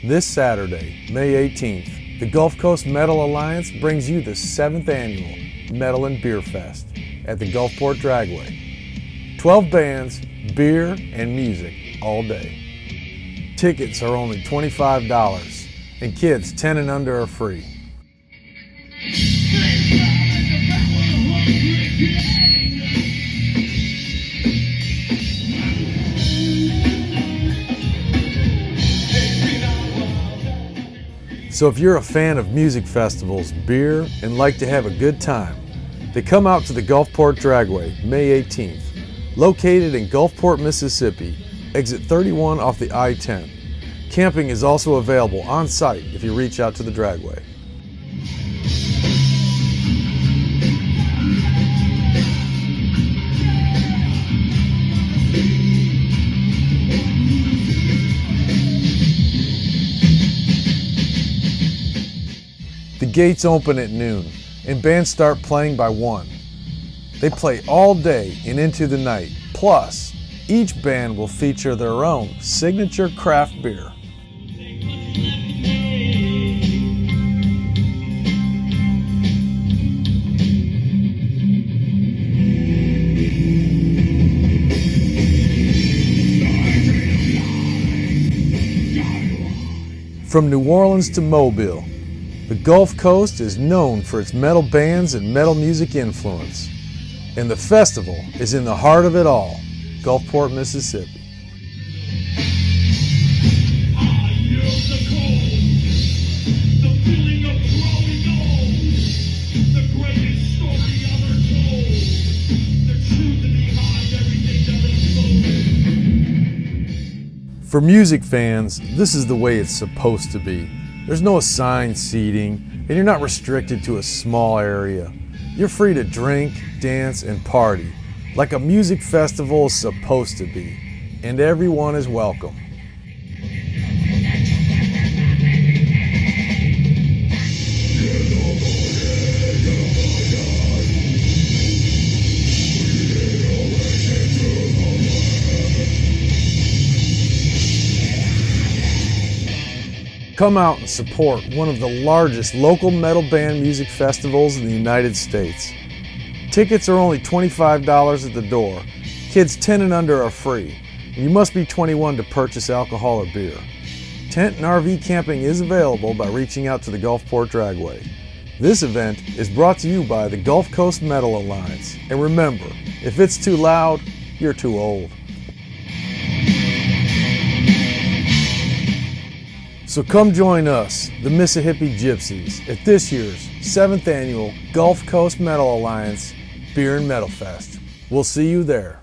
This Saturday, May 18th, the Gulf Coast Metal Alliance brings you the 7th annual Metal and Beer Fest at the Gulfport Dragway. 12 bands, beer, and music all day. Tickets are only $25, and kids 10 and under are free. So if you're a fan of music festivals, beer, and like to have a good time, then come out to the Gulfport Dragway, May 18th. Located in Gulfport, Mississippi, exit 31 off the I-10. Camping is also available on site if you reach out to the Dragway. The gates open at noon, and bands start playing by 1. They play all day and into the night. Plus, each band will feature their own signature craft beer. From New Orleans to Mobile, the Gulf Coast is known for its metal bands and metal music influence. And the festival is in the heart of it all, Gulfport, Mississippi. For music fans, this is the way it's supposed to be. There's no assigned seating, and you're not restricted to a small area. You're free to drink, dance, and party like a music festival is supposed to be, and everyone is welcome. Come out and support one of the largest local metal band music festivals in the United States. Tickets are only $25 at the door. Kids 10 and under are free, and you must be 21 to purchase alcohol or beer. Tent and RV camping is available by reaching out to the Gulfport Dragway. This event is brought to you by the Gulf Coast Metal Alliance. And remember, if it's too loud, you're too old. So come join us, the Mississippi Gypsies, at this year's 7th annual Gulf Coast Metal Alliance Beer and Metal Fest. We'll see you there.